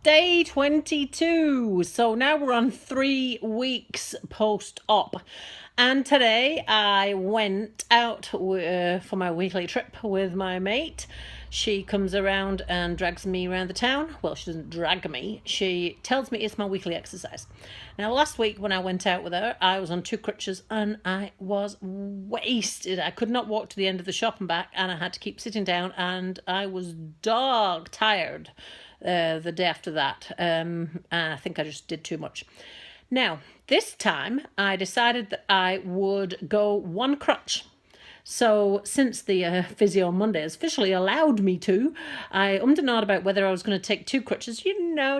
day 22. So now we're on 3 weeks post-op. And today I went out for my weekly trip with my mate. She comes around and drags me around the town. Well, she doesn't drag me. She tells me it's my weekly exercise. Now, last week when I went out with her, I was on 2 crutches and I was wasted. I could not walk to the end of the shop and back, and I had to keep sitting down, and I was dog tired the day after that. I think I just did too much. Now, this time I decided that I would go 1 crutch. So since the physio on Monday has officially allowed me to, I ummed and ahed about whether I was going to take 2 crutches,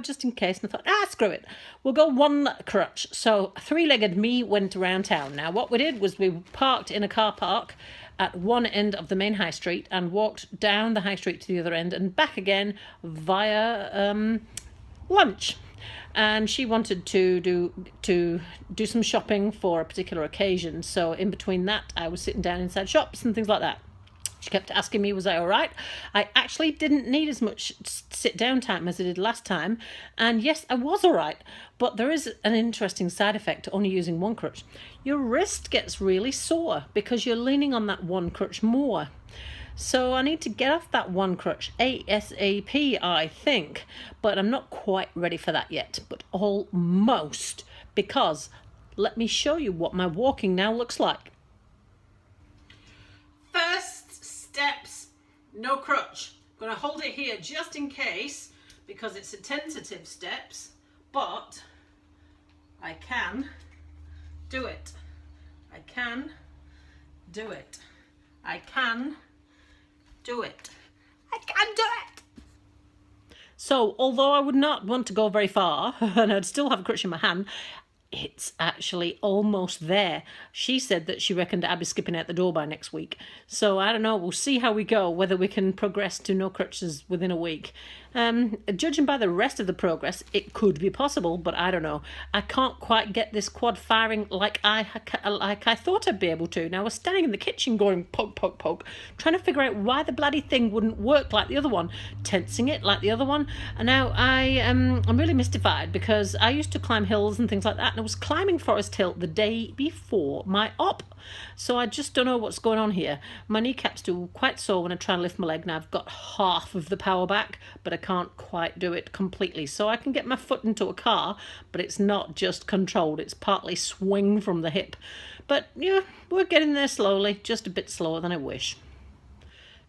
just in case. And I thought, screw it. We'll go 1 crutch. So 3-legged me went around town. Now, what we did was we parked in a car park at one end of the main high street and walked down the high street to the other end and back again via lunch. And she wanted to do some shopping for a particular occasion. So in between that, I was sitting down inside shops and things like that. She kept asking me, was I all right? I actually didn't need as much sit down time as I did last time. And yes, I was all right. But there is an interesting side effect to only using 1 crutch. Your wrist gets really sore because you're leaning on that 1 crutch more. So I need to get off that 1 crutch ASAP, I think. But I'm not quite ready for that yet, but almost. Because let me show you what my walking now looks like. First steps, no crutch. I'm going to hold it here just in case, because it's a tentative steps, but I can do it. I can do it. I can do it. I can do it. So, although I would not want to go very far, and I'd still have a crutch in my hand, it's actually almost there. She said that she reckoned I'd be skipping out the door by next week. So I don't know, we'll see how we go, whether we can progress to no crutches within a week. Judging by the rest of the progress, it could be possible, but I don't know. I can't quite get this quad firing like I thought I'd be able to. Now, I was standing in the kitchen going poke, poke, poke, trying to figure out why the bloody thing wouldn't work like the other one, tensing it like the other one. And now I'm really mystified, because I used to climb hills and things like that, and I was climbing Forest Hill the day before my op. So I just don't know what's going on here. My kneecaps do quite sore when I try and lift my leg. Now I've got half of the power back, but I can't quite do it completely. So I can get my foot into a car, but it's not just controlled. It's partly swing from the hip. But yeah, we're getting there slowly, just a bit slower than I wish.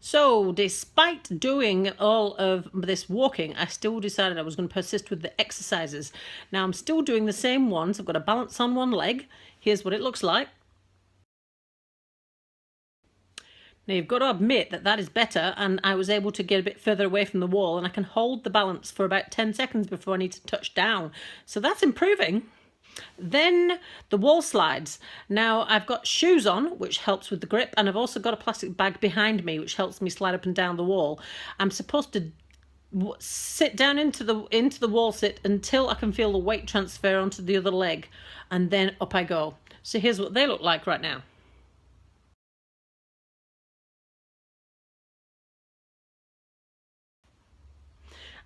So despite doing all of this walking, I still decided I was going to persist with the exercises. Now I'm still doing the same ones. I've got a balance on 1 leg. Here's what it looks like. Now, you've got to admit that that is better, and I was able to get a bit further away from the wall, and I can hold the balance for about 10 seconds before I need to touch down. So that's improving. Then the wall slides. Now, I've got shoes on, which helps with the grip, and I've also got a plastic bag behind me, which helps me slide up and down the wall. I'm supposed to sit down into the wall sit until I can feel the weight transfer onto the other leg, and then up I go. So here's what they look like right now.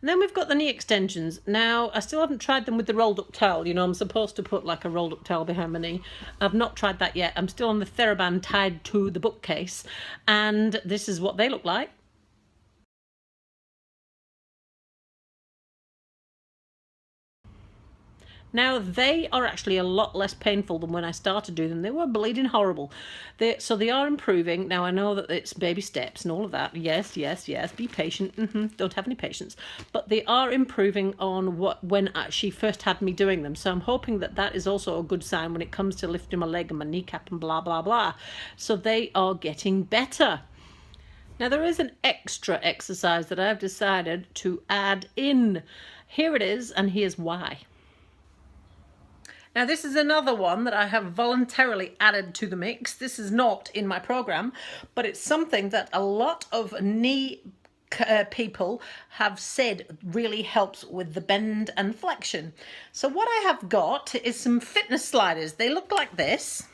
And then we've got the knee extensions. Now, I still haven't tried them with the rolled up towel. I'm supposed to put like a rolled up towel behind my knee. I've not tried that yet. I'm still on the TheraBand tied to the bookcase. And this is what they look like. Now, they are actually a lot less painful than when I started doing them. They were bleeding horrible. So they are improving. Now, I know that it's baby steps and all of that. Yes, yes, yes. Be patient. Don't have any patience. But they are improving on when she first had me doing them. So I'm hoping that that is also a good sign when it comes to lifting my leg and my kneecap and blah, blah, blah. So they are getting better. Now, there is an extra exercise that I've decided to add in. Here it is, and here's why. Now, this is another one that I have voluntarily added to the mix. This is not in my program, but it's something that a lot of knee people have said really helps with the bend and flexion. So what I have got is some fitness sliders. They look like this.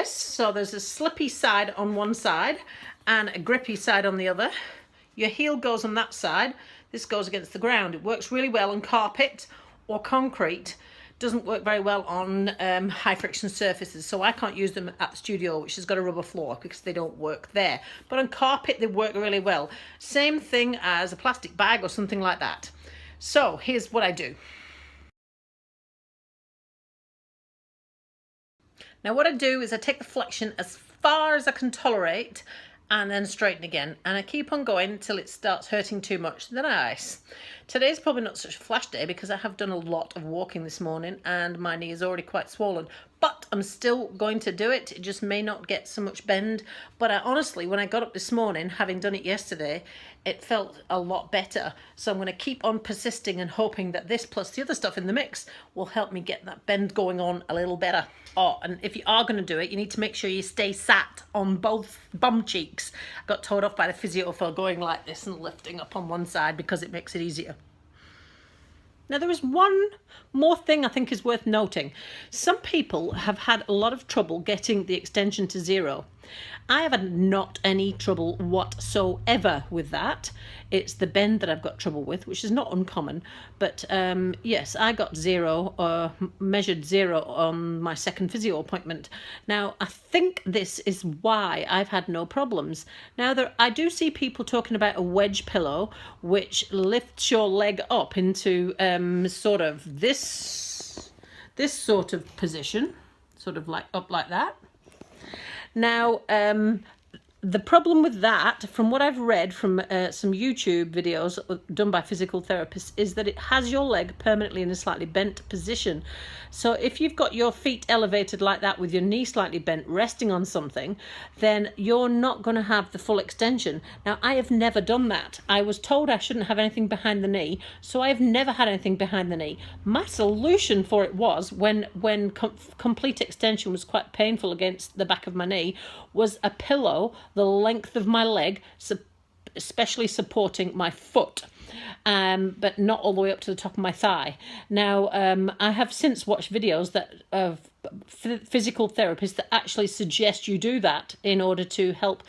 So there's a slippy side on one side and a grippy side on the other. Your heel goes on that side, this goes against the ground. It works really well on carpet or concrete. Doesn't work very well on high friction surfaces, so I can't use them at the studio, which has got a rubber floor, because they don't work there. But on carpet they work really well. Same thing as a plastic bag or something like that. So here's what I do. Now what I do is I take the flexion as far as I can tolerate and then straighten again, and I keep on going until it starts hurting too much, then I ice. Today's probably not such a flash day because I have done a lot of walking this morning and my knee is already quite swollen, but I'm still going to do it. It just may not get so much bend, but I honestly, when I got up this morning, having done it yesterday, it felt a lot better. So I'm going to keep on persisting and hoping that this plus the other stuff in the mix will help me get that bend going on a little better. Oh, and if you are going to do it, you need to make sure you stay sat on both bum cheeks. I got told off by the physio for going like this and lifting up on one side because it makes it easier. Now there is one more thing I think is worth noting. Some people have had a lot of trouble getting the extension to 0. I have had not any trouble whatsoever with that. It's the bend that I've got trouble with, which is not uncommon. But yes, I got 0, measured 0 on my second physio appointment. Now, I think this is why I've had no problems. Now, I do see people talking about a wedge pillow, which lifts your leg up into sort of this sort of position, sort of like up like that. Now, the problem with that, from what I've read from some YouTube videos done by physical therapists, is that it has your leg permanently in a slightly bent position. So if you've got your feet elevated like that with your knee slightly bent, resting on something, then you're not going to have the full extension. Now, I have never done that. I was told I shouldn't have anything behind the knee, so I've never had anything behind the knee. My solution for it was, when complete extension was quite painful against the back of my knee, was a pillow the length of my leg, especially supporting my foot, but not all the way up to the top of my thigh. Now, I have since watched videos of physical therapists that actually suggest you do that in order to help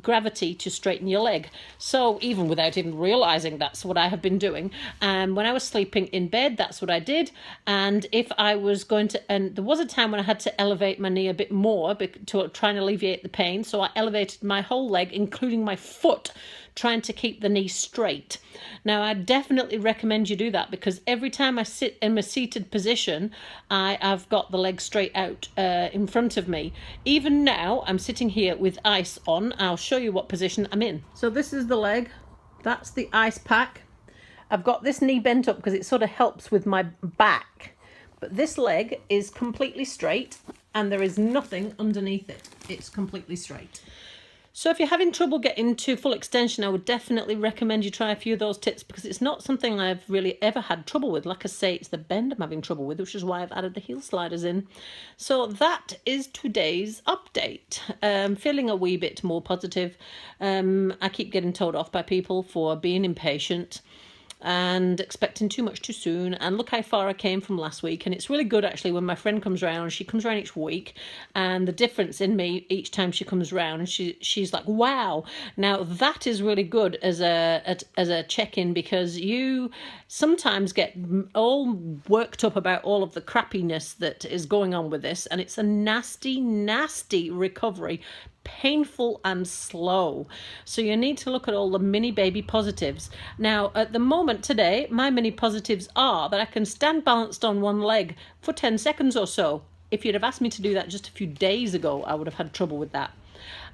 gravity to straighten your leg. So even without even realizing, that's what I have been doing. And when I was sleeping in bed, that's what I did. And if I was going to, and there was a time when I had to elevate my knee a bit more to try and alleviate the pain. So I elevated my whole leg, including my foot, trying to keep the knee straight. Now, I definitely recommend you do that, because every time I sit in a seated position, I've got the leg straight out in front of me. Even now, I'm sitting here with ice on. I'll show you what position I'm in. So this is the leg. That's the ice pack. I've got this knee bent up because it sort of helps with my back. But this leg is completely straight and there is nothing underneath it. It's completely straight. So if you're having trouble getting to full extension, I would definitely recommend you try a few of those tips, because it's not something I've really ever had trouble with. Like I say, it's the bend I'm having trouble with, which is why I've added the heel sliders in. So that is today's update. Feeling a wee bit more positive. I keep getting told off by people for being impatient and expecting too much too soon, and look how far I came from last week. And it's really good actually when my friend comes around. She comes around each week, and the difference in me each time she comes around, and she's like, wow. Now that is really good as a check-in, because you sometimes get all worked up about all of the crappiness that is going on with this, and it's a nasty recovery, painful and slow. So you need to look at all the mini baby positives. Now, at the moment today, my mini positives are that I can stand balanced on one leg for 10 seconds or so. If you'd have asked me to do that just a few days ago, I would have had trouble with that.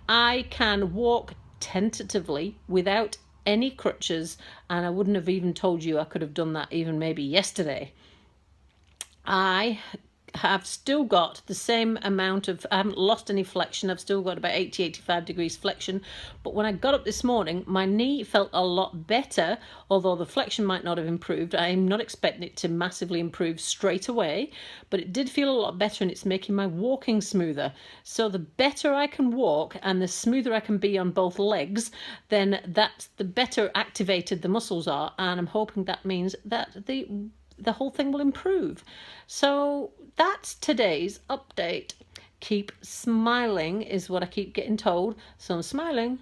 I can walk tentatively without any crutches, and I wouldn't have even told you I could have done that even maybe yesterday. I have still got the same amount of, I haven't lost any flexion. I've still got about 85 degrees flexion. But when I got up this morning, my knee felt a lot better, although the flexion might not have improved. I'm not expecting it to massively improve straight away, but it did feel a lot better, and it's making my walking smoother. So the better I can walk and the smoother I can be on both legs, then that's the better activated the muscles are. And I'm hoping that means that the whole thing will improve. So that's today's update. Keep smiling is what I keep getting told. So I'm smiling.